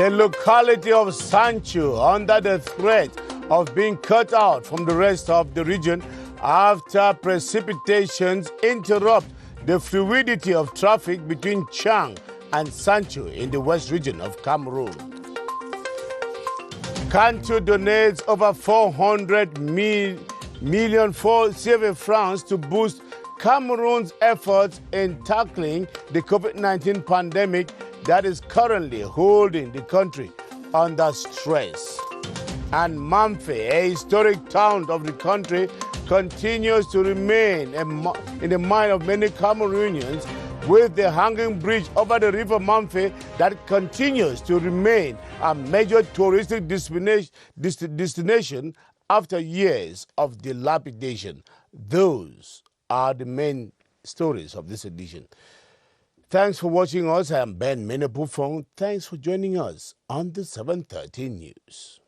The locality of Santchou under the threat of being cut out from the rest of the region after precipitations interrupt the fluidity of traffic between Chang and Santchou in the west region of Cameroon. Santchou donates over 400 million CFA francs to boost Cameroon's efforts in tackling the COVID-19 pandemic that is currently holding the country under stress. And Mamfe, a historic town of the country, continues to remain in the mind of many Cameroonians, with the hanging bridge over the river Mamfe that continues to remain a major touristic destination after years of dilapidation. Those are the main stories of this edition. Thanks for watching us. I am Ben Menepufong. Thanks for joining us on the 7:30 News.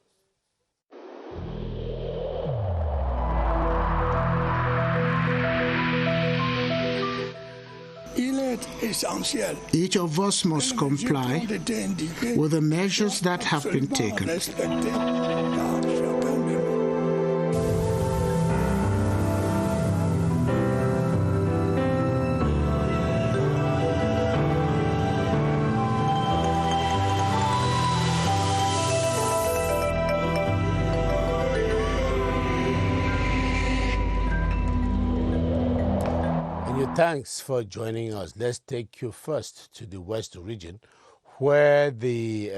Each of us must comply with the measures that have been taken. Thanks for joining us. Let's take you first to the West region, where the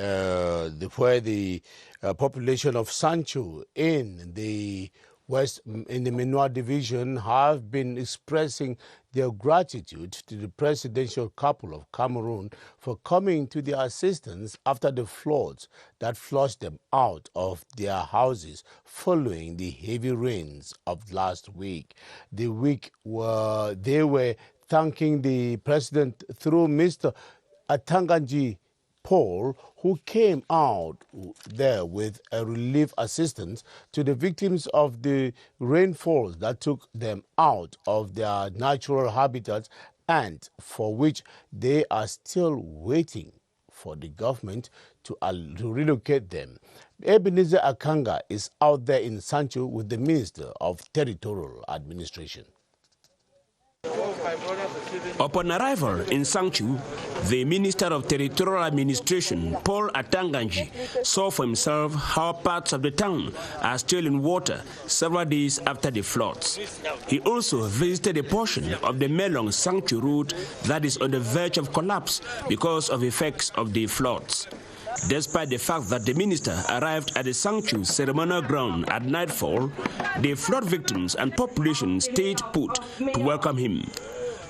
population of Santchou in the West, in the Menoir division, have been expressing their gratitude to the presidential couple of Cameroon for coming to their assistance after the floods that flushed them out of their houses following the heavy rains of last week. They were thanking the president through Mr. Atanganji Paul, who came out there with a relief assistance to the victims of the rainfalls that took them out of their natural habitats, and for which they are still waiting for the government to relocate them. Ebenezer Akanga is out there in Santchou with the Minister of Territorial Administration. Upon arrival in Santchou, the Minister of Territorial Administration, Paul Atanganji, saw for himself how parts of the town are still in water several days after the floods. He also visited a portion of the Melong Santchou route that is on the verge of collapse because of effects of the floods. Despite the fact that the minister arrived at the Santchou ceremonial ground at nightfall, the flood victims and population stayed put to welcome him.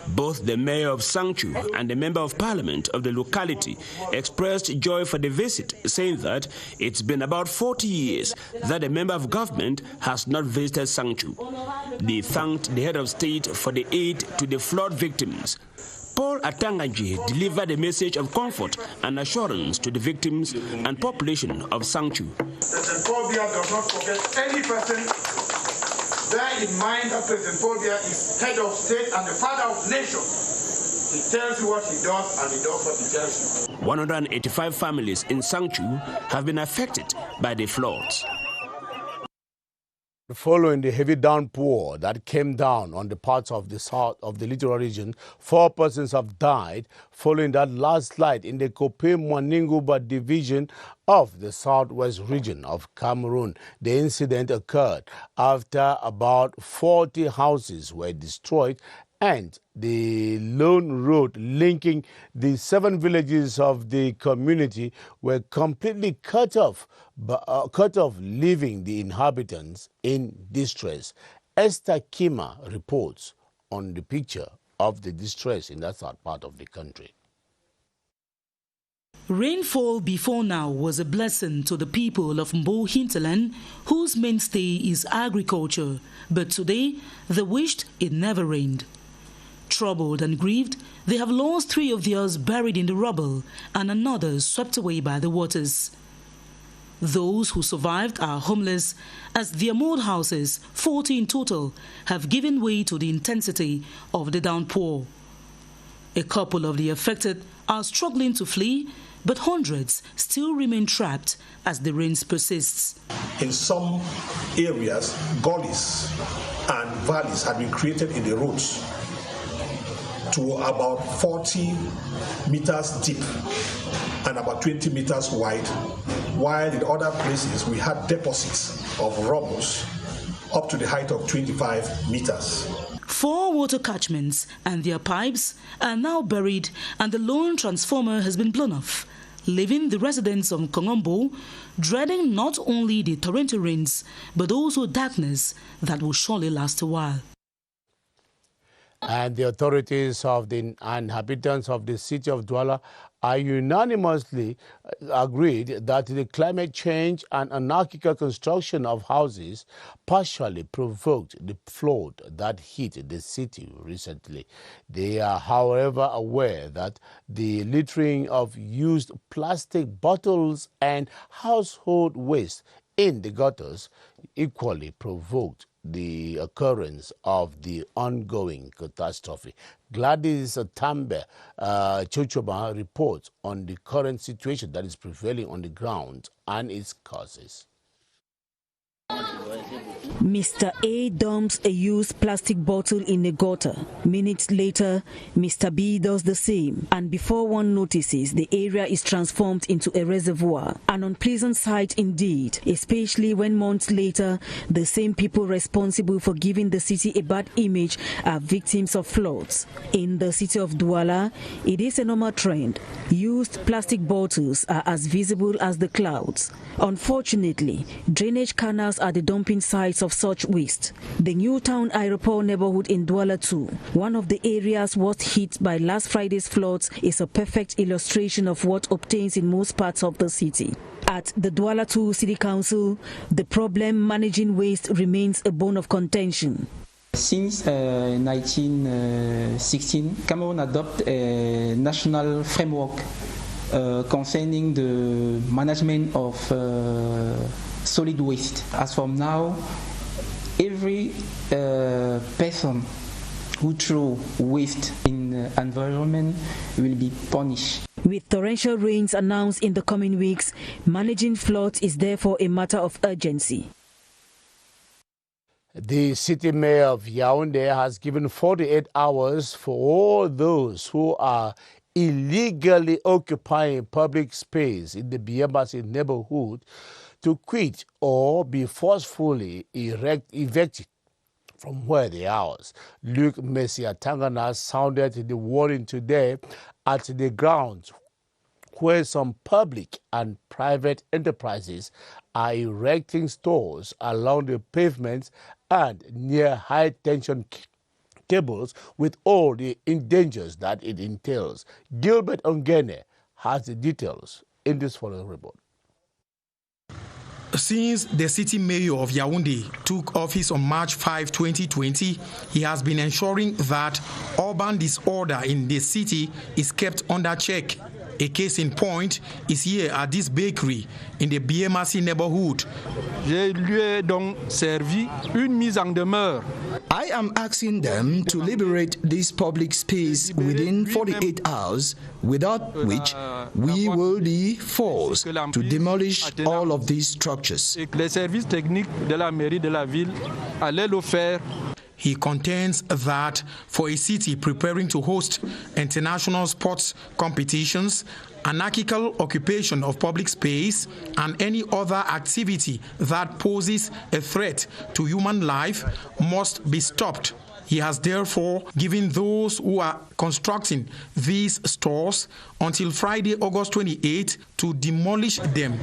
Both the mayor of Santchou and the member of parliament of the locality expressed joy for the visit, saying that it's been about 40 years that a member of government has not visited Santchou. They thanked the head of state for the aid to the flood victims. Paul Atanganji delivered a message of comfort and assurance to the victims and population of Santchou. President Paul Biya does not forget any person. Bear in mind that President Paul Biya is head of state and the father of nations. He tells you what he does and he does what he tells you. 185 families in Santchou have been affected by the floods. Following the heavy downpour that came down on the parts of the south of the littoral region, 4 persons have died following that landslide in the Kope-Mwaninguba division of the southwest region of Cameroon. The incident occurred after about 40 houses were destroyed and the lone road linking the 7 villages of the community were completely cut off, leaving the inhabitants in distress. Esther Kima reports on the picture of the distress in that south part of the country. Rainfall before now was a blessing to the people of Mbo hinterland, whose mainstay is agriculture, but today they wished it never rained. Troubled and grieved, they have lost 3 of theirs buried in the rubble and another swept away by the waters. Those who survived are homeless, as their mud houses, 40 in total, have given way to the intensity of the downpour. A couple of the affected are struggling to flee, but hundreds still remain trapped as the rains persists. In some areas, gullies and valleys have been created in the roads to about 40 meters deep and about 20 meters wide, while in other places we had deposits of rubble up to the height of 25 meters. 4 water catchments and their pipes are now buried, and the lone transformer has been blown off, leaving the residents of Kongombo dreading not only the torrential rains, but also darkness that will surely last a while. And the authorities of the inhabitants of the city of Douala are unanimously agreed that the climate change and anarchical construction of houses partially provoked the flood that hit the city recently. They are, however, aware that the littering of used plastic bottles and household waste in the gutters equally provoked the occurrence of the ongoing catastrophe. Gladys Tambe Chochoba reports on the current situation that is prevailing on the ground and its causes. Mr. A dumps a used plastic bottle in a gutter. Minutes later, Mr. B does the same, and before one notices, the area is transformed into a reservoir. An unpleasant sight indeed, especially when months later, the same people responsible for giving the city a bad image are victims of floods. In the city of Douala, it is a normal trend. Used plastic bottles are as visible as the clouds. Unfortunately, drainage canals are the dumping sites of such waste. The Newtown Aeroport neighborhood in Douala 2, one of the areas worst hit by last Friday's floods, is a perfect illustration of what obtains in most parts of the city. At the Douala 2 City Council, the problem managing waste remains a bone of contention. Since 1916, Cameroon adopted a national framework concerning the management of solid waste. As from now, every person who throws waste in the environment will be punished. With torrential rains announced in the coming weeks, managing floods is therefore a matter of urgency. The city mayor of Yaoundé has given 48 hours for all those who are illegally occupying public space in the Biemasi neighborhood to quit or be forcefully evicted from where they are. Luke Messia Tangana sounded the warning today at the grounds where some public and private enterprises are erecting stores along the pavements and near high-tension cables with all the dangers that it entails. Gilbert Ongene has the details in this following report. Since the city mayor of Yaoundé took office on March 5, 2020, he has been ensuring that urban disorder in the city is kept under check. A case in point is here at this bakery in the Biemasi neighborhood. Je lui ai donc servi une mise en demeure. I am asking them to liberate this public space within 48 hours, without which we will be forced to demolish all of these structures. Les services techniques de la mairie de la ville allaient le faire. He contends that for a city preparing to host international sports competitions, anarchical occupation of public space and any other activity that poses a threat to human life must be stopped. He has therefore given those who are constructing these stores until Friday, August 28, to demolish them.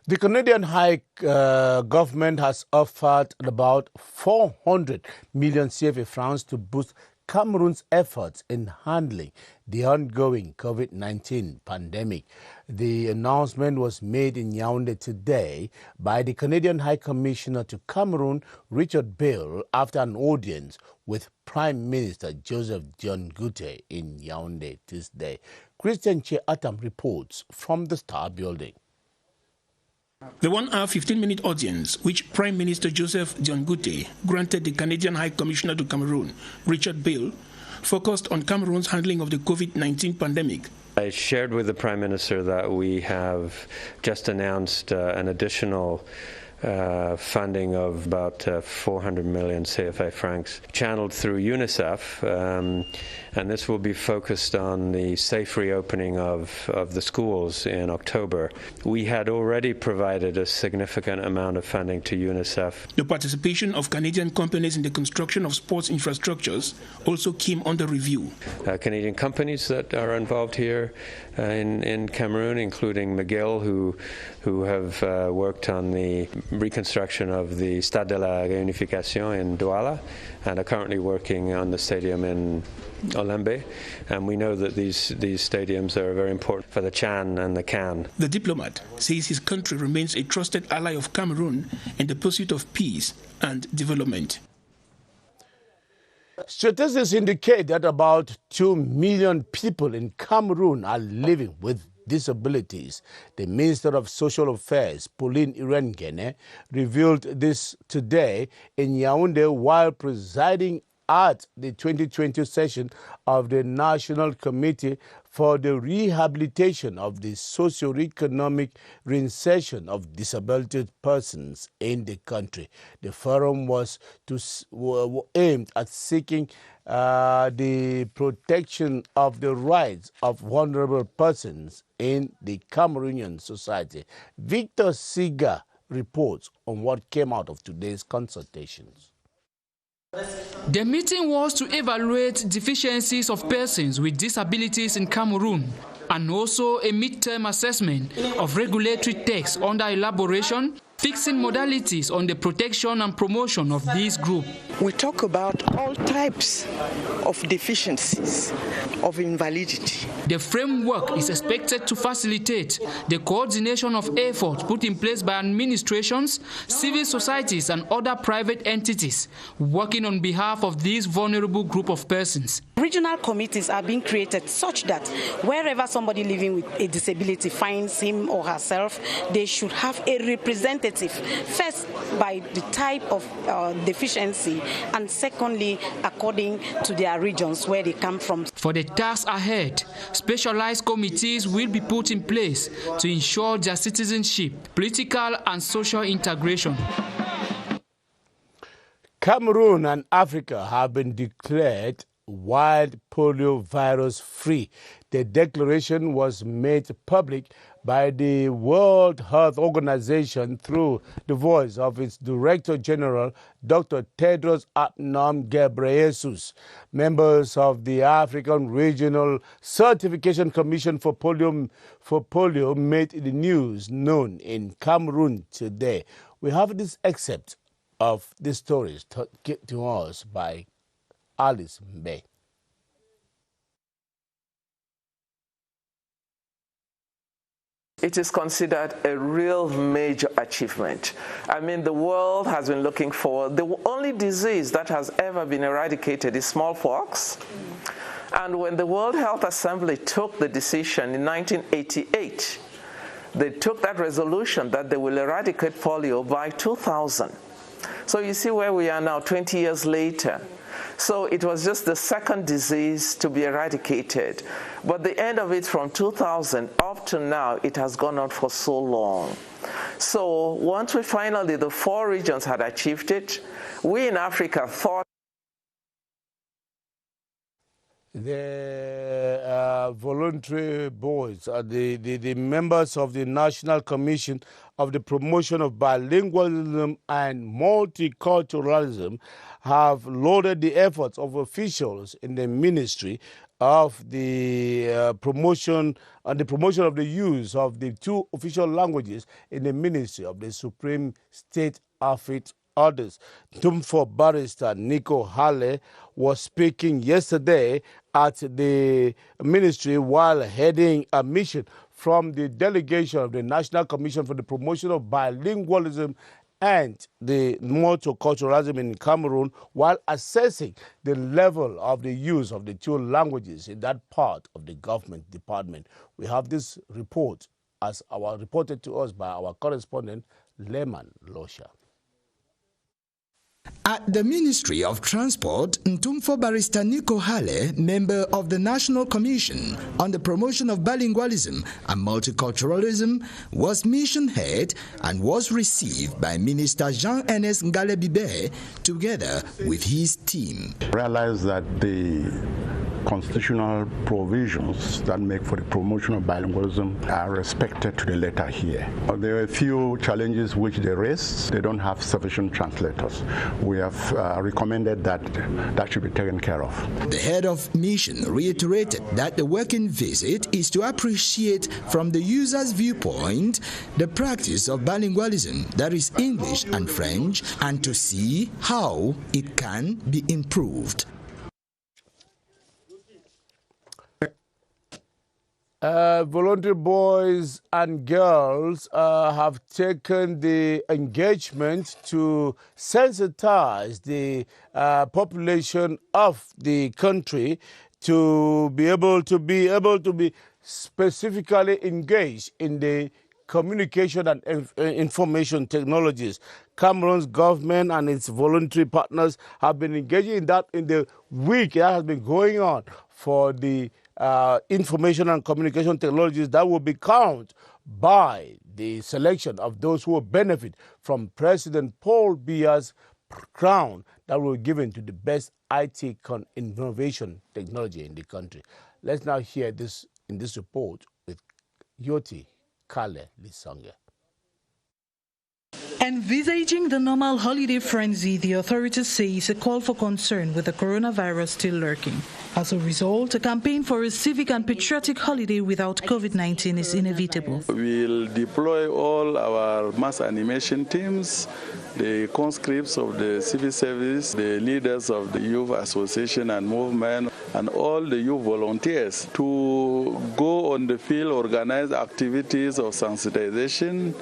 The Canadian High Government has offered about 400 million CFA francs to boost Cameroon's efforts in handling the ongoing COVID-19 pandemic. The announcement was made in Yaoundé today by the Canadian High Commissioner to Cameroon, Richard Bale, after an audience with Prime Minister Joseph John Gute in Yaoundé Tuesday. Christian Che Atam reports from the Star Building. The 1-hour, 15-minute audience, which Prime Minister Joseph Diongute granted the Canadian High Commissioner to Cameroon, Richard Bale, focused on Cameroon's handling of the COVID-19 pandemic. I shared with the Prime Minister that we have just announced an additional funding of about 400 million CFA francs channeled through UNICEF, and this will be focused on the safe reopening of the schools in October. We had already provided a significant amount of funding to UNICEF. The participation of Canadian companies in the construction of sports infrastructures also came under review. Canadian companies that are involved here in Cameroon, including McGill, who have worked on the reconstruction of the Stade de la Réunification in Douala and are currently working on the stadium in Olembe, and we know that these stadiums are very important for the Chan and the Can. The diplomat says his country remains a trusted ally of Cameroon in the pursuit of peace and development. Statistics indicate that about 2 million people in Cameroon are living with disabilities. The Minister of Social Affairs, Pauline Irengene, revealed this today in Yaoundé while presiding at the 2020 session of the National Committee for the Rehabilitation of the Socio-Economic Reinsertion of Disabled Persons in the country. The forum was aimed at seeking the protection of the rights of vulnerable persons in the Cameroonian society. Victor Siga reports on what came out of today's consultations. The meeting was to evaluate deficiencies of persons with disabilities in Cameroon and also a mid-term assessment of regulatory texts under elaboration, fixing modalities on the protection and promotion of this group. We talk about all types of deficiencies of invalidity. The framework is expected to facilitate the coordination of efforts put in place by administrations, civil societies and other private entities working on behalf of this vulnerable group of persons. Regional committees are being created such that wherever somebody living with a disability finds him or herself, they should have a representative, first by the type of deficiency, and secondly according to their regions where they come from. For the task ahead, specialized committees will be put in place to ensure their citizenship, political and social integration. Cameroon and Africa have been declared wild polio virus free. The declaration was made public by the World Health Organization through the voice of its Director General, Dr. Tedros Adhanom Ghebreyesus. Members of the African Regional Certification Commission for polio made the news known in Cameroon today. We have this excerpt of the stories to us by Alice Mbe. It is considered a real major achievement. I mean, the world has been looking for, the only disease that has ever been eradicated is smallpox. And when the World Health Assembly took the decision in 1988, they took that resolution that they will eradicate polio by 2000. So you see where we are now, 20 years later. So it was just the second disease to be eradicated. But the end of it from 2000 up to now, it has gone on for so long. So once we finally, the 4 regions had achieved it, we in Africa thought the voluntary boards, the members of the National Commission of the Promotion of Bilingualism and Multiculturalism have lauded the efforts of officials in the Ministry of the promotion of the use of the 2 official languages in the Ministry of the Supreme State Affairs. Others. Tumfo barrister Nico Halle was speaking yesterday at the ministry while heading a mission from the delegation of the National Commission for the Promotion of Bilingualism and the Multiculturalism in Cameroon while assessing the level of the use of the 2 languages in that part of the government department. We have this report as reported to us by our correspondent, Lehman Losha. At the Ministry of Transport, Ntumfo Barrister Nico Hale, member of the National Commission on the Promotion of Bilingualism and Multiculturalism, was mission head and was received by Minister Jean-Ernest Ngale-Bibe together with his team. Realize that the constitutional provisions that make for the promotion of bilingualism are respected to the letter here. There are a few challenges which they raised. They don't have sufficient translators. We have recommended that should be taken care of. The head of mission reiterated that the working visit is to appreciate from the user's viewpoint the practice of bilingualism, that is English and French, and to see how it can be improved. Voluntary boys and girls have taken the engagement to sensitize the population of the country to be able to be specifically engaged in the communication and information technologies. Cameroon's government and its voluntary partners have been engaging in that in the week that has been going on for the information and communication technologies that will be counted by the selection of those who will benefit from President Paul Biya's crown that will be given to the best IT innovation technology in the country. Let's now hear this in this report with Yoti Kale Lisonge. Envisaging the normal holiday frenzy, the authorities say is a call for concern with the coronavirus still lurking. As a result, a campaign for a civic and patriotic holiday without COVID-19 is inevitable. We'll deploy all our mass animation teams, the conscripts of the civil service, the leaders of the youth association and movement, and all the youth volunteers to go on the field, organize activities of sensitization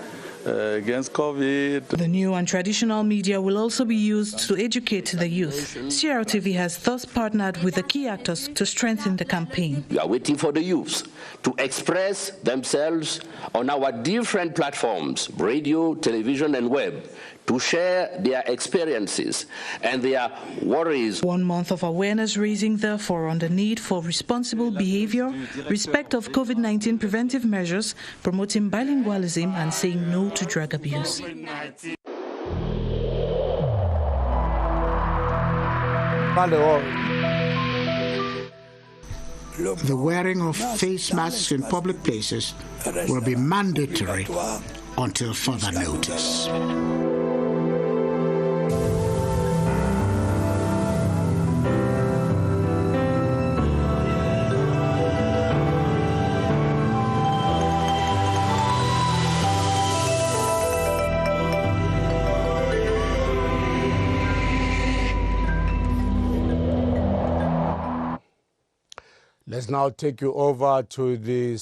against COVID. The new and traditional media will also be used to educate the youth. CRTV has thus partnered with the key actors to strengthen the campaign. We are waiting for the youths to express themselves on our different platforms, radio, television, and web, to share their experiences and their worries. 1 month of awareness raising, therefore, on the need for responsible behavior, respect of COVID-19 preventive measures, promoting bilingualism, and saying no to drug abuse. The wearing of face masks in public places will be mandatory until further notice. Let's now take you over to the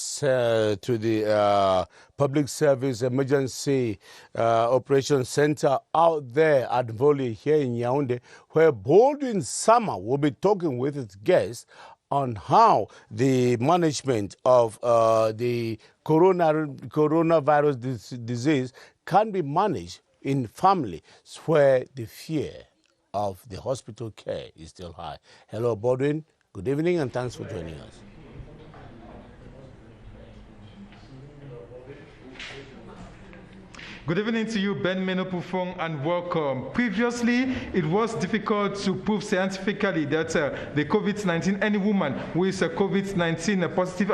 Public Service Emergency Operations Center out there at Voli here in Yaoundé, where Baldwin Sama will be talking with its guests on how the management of the coronavirus disease can be managed in families where the fear of the hospital care is still high. Hello, Baldwin. Good evening and thanks for joining us. Good evening to you, Ben Menopufong, and welcome. Previously, it was difficult to prove scientifically that the COVID-19, any woman who is a COVID-19 positive,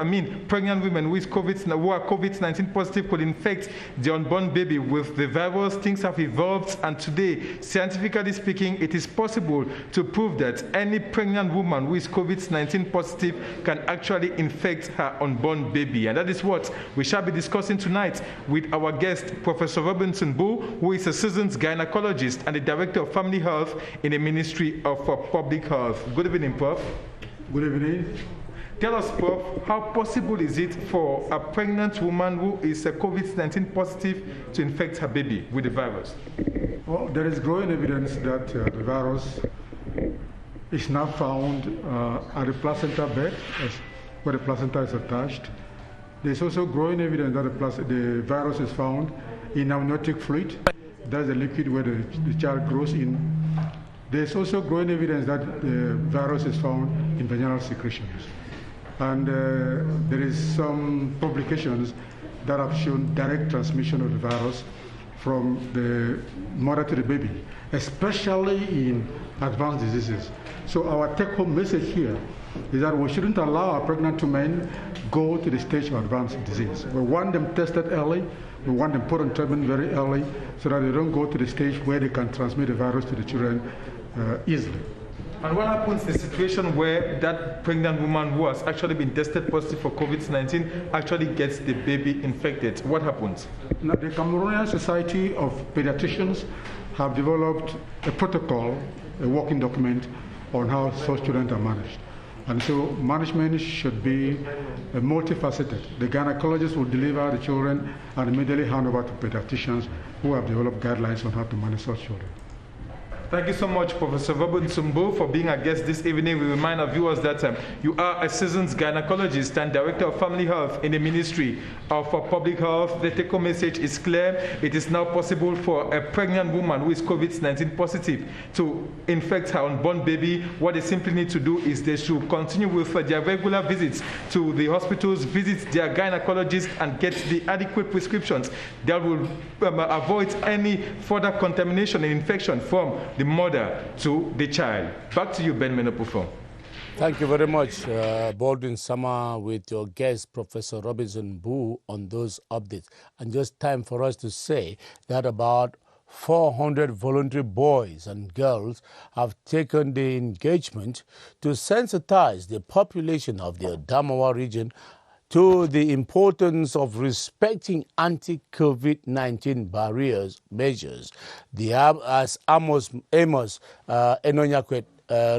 pregnant women who are COVID-19 positive could infect the unborn baby with the virus. Things have evolved, and today, scientifically speaking, it is possible to prove that any pregnant woman who is COVID-19 positive can actually infect her unborn baby. And that is what we shall be discussing tonight with our guest, Professor Robinson Boo, who is a seasoned gynecologist and the Director of Family Health in the Ministry of Public Health. Good evening, Prof. Good evening. Tell us, Prof, how possible is it for a pregnant woman who is a COVID-19 positive to infect her baby with the virus? Well, there is growing evidence that the virus is now found at the placenta bed, where the placenta is attached. There's also growing evidence that the virus is found in amniotic fluid. That's the liquid where the child grows in. There's also growing evidence that the virus is found in vaginal secretions. And there is some publications that have shown direct transmission of the virus from the mother to the baby, especially in advanced diseases. So our take-home message here is that we shouldn't allow our pregnant women go to the stage of advanced disease. We want them tested early. We want them put on treatment very early so that they don't go to the stage where they can transmit the virus to the children easily. And what happens in the situation where that pregnant woman who has actually been tested positive for COVID-19 actually gets the baby infected? What happens? Now, the Cameroonian Society of Pediatricians have developed a protocol, a working document on how such children are managed. And so management should be multifaceted. The gynecologist will deliver the children and immediately hand over to pediatricians who have developed guidelines on how to manage such children. Thank you so much, Professor Nsumbu, for being our guest this evening. We remind our viewers that you are a seasoned gynecologist and Director of Family Health in the Ministry of Public Health. The take-home message is clear. It is now possible for a pregnant woman who is COVID-19 positive to infect her unborn baby. What they simply need to do is they should continue with their regular visits to the hospitals, visit their gynecologist, and get the adequate prescriptions that will avoid any further contamination and infection from the mother to the child. Back to you, Ben Menopufo. Thank you very much, Baldwin Sama, with your guest, Professor Robinson Boo, on those updates. And just time for us to say that about 400 voluntary boys and girls have taken the engagement to sensitize the population of the Adamawa region to the importance of respecting anti-COVID-19 barriers measures. As Amos Enonyakwet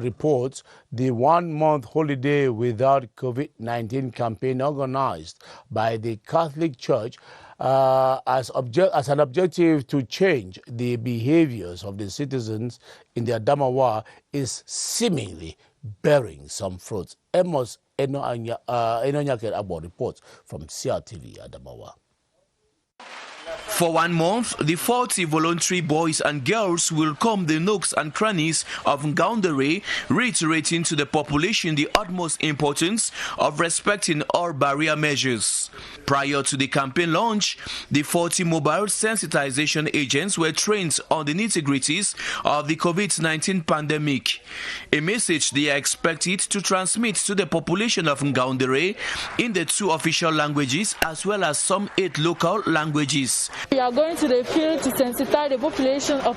reports, the one-month holiday without COVID-19 campaign organized by the Catholic Church as an objective to change the behaviors of the citizens in the Adamawa is seemingly bearing some fruits. Amos Enonyakwet Abo reports from CRTV Adamawa. For 1 month, the 40 voluntary boys and girls will comb the nooks and crannies of Ngaoundéré, reiterating to the population the utmost importance of respecting all barrier measures. Prior to the campaign launch, the 40 mobile sensitization agents were trained on the nitty-gritties of the COVID-19 pandemic, a message they are expected to transmit to the population of Ngaoundéré in the 2 official languages as well as some 8 local languages. We are going to the field to sensitize the population of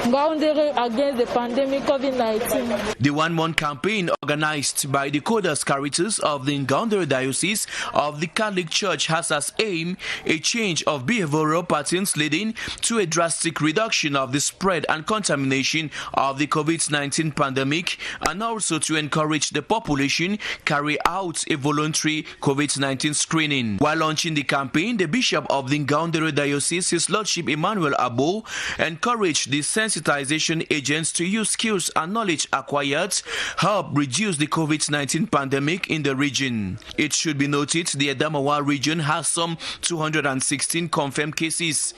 Ngaoundéré against the pandemic COVID-19. The 1-month campaign organized by the Codas Caritas of the Ngaoundéré Diocese of the Catholic Church has as aim a change of behavioral patterns leading to a drastic reduction of the spread and contamination of the COVID-19 pandemic, and also to encourage the population carry out a voluntary COVID-19 screening. While launching the campaign, the Bishop of the Ngaoundéré Diocese, His Lordship Emmanuel Abo, encouraged the sensitization agents to use skills and knowledge acquired help reduce the COVID-19 pandemic in the region. It should be noted the Adamawa region has some 216 confirmed cases.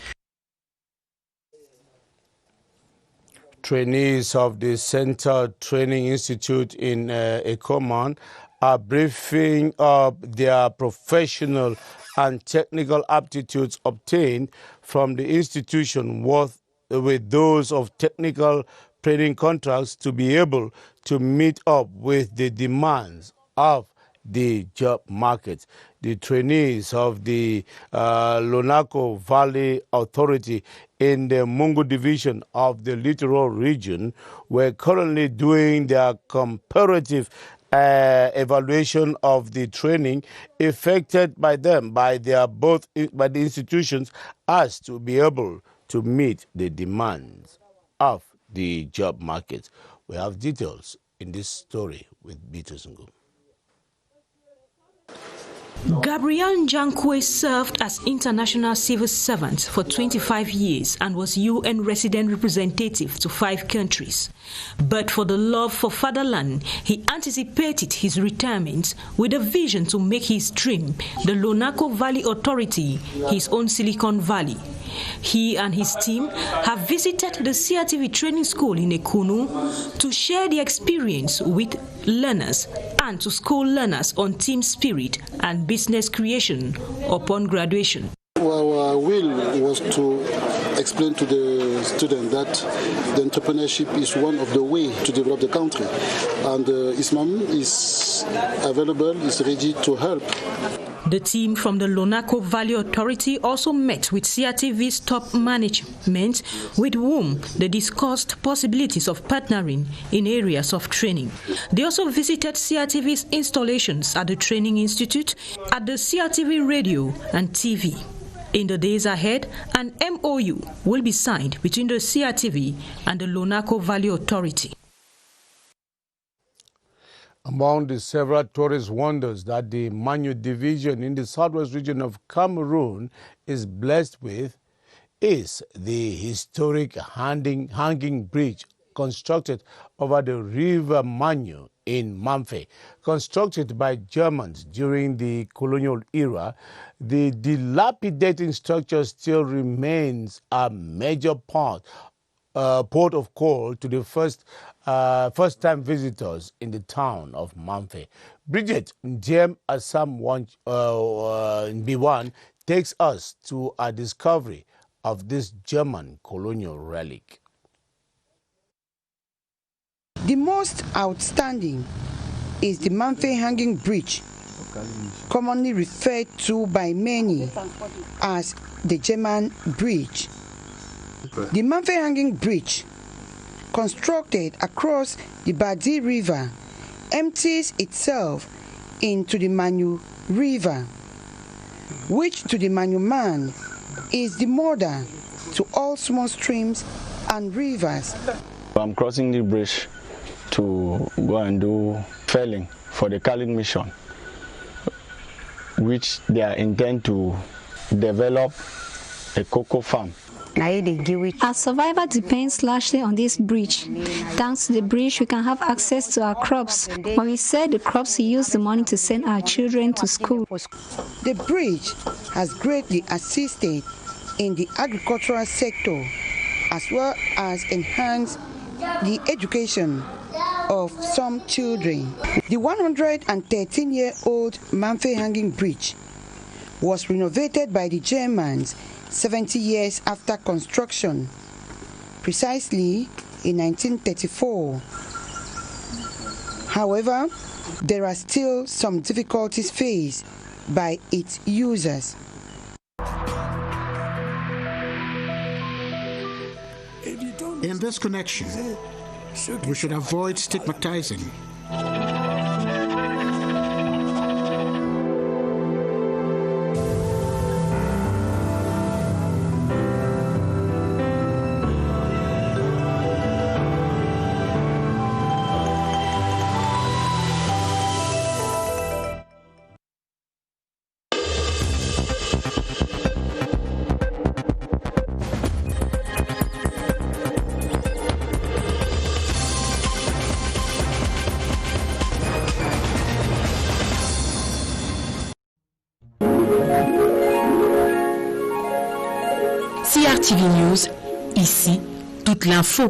Trainees of the Center Training Institute in Ekoman are briefing up their professional and technical aptitudes obtained from the institution with those of technical training contracts to be able to meet up with the demands of the job market. The trainees of the Lonako Valley Authority in the Mungu division of the Littoral region were currently doing their comparative evaluation of the training effected by them by the institutions as to be able to meet the demands of the job market. We have details in this story with Beatrice Ngo. Gabrielle Njankwe served as international civil servant for 25 years and was UN resident representative to 5 countries. But for the love for fatherland, he anticipated his retirement with a vision to make his dream, the Lonako Valley Authority, his own Silicon Valley. He and his team have visited the CRTV training school in Ekunu to share the experience with learners and to school learners on team spirit and business creation upon graduation. Our will was to explain to the student that the entrepreneurship is one of the ways to develop the country, and ISMAM is available, is ready to help. The team from the Lonako Valley Authority also met with CRTV's top management, with whom they discussed possibilities of partnering in areas of training. They also visited CRTV's installations at the Training Institute, at the CRTV radio and TV. In the days ahead, an MOU will be signed between the CRTV and the Lonako Valley Authority. Among the several tourist wonders that the Manyu division in the southwest region of Cameroon is blessed with is the historic hanging bridge constructed over the river Manyu in Mamfe. Constructed by Germans during the colonial era, the dilapidating structure still remains a major port of call to the first-time visitors in the town of Mamfe. Bridget Njem Assam B1 takes us to a discovery of this German colonial relic. The most outstanding is the Mamfe Hanging Bridge, commonly referred to by many as the German Bridge. The Mamfe Hanging Bridge, constructed across the Badi River, empties itself into the Manyu River, which to the Manyu man is the mother to all small streams and rivers. I'm crossing the bridge to go and do felling for the Catholic mission, which they are intend to develop a cocoa farm. Our survival depends largely on this bridge. Thanks to the bridge, we can have access to our crops. When we sell the crops, we use the money to send our children to school. The bridge has greatly assisted in the agricultural sector, as well as enhanced the education of some children. The 113-year-old Mamfe Hanging Bridge was renovated by the Germans 70 years after construction, precisely in 1934. However, there are still some difficulties faced by its users. In this connection, we should avoid stigmatizing. CRTV News, ici, toute l'info.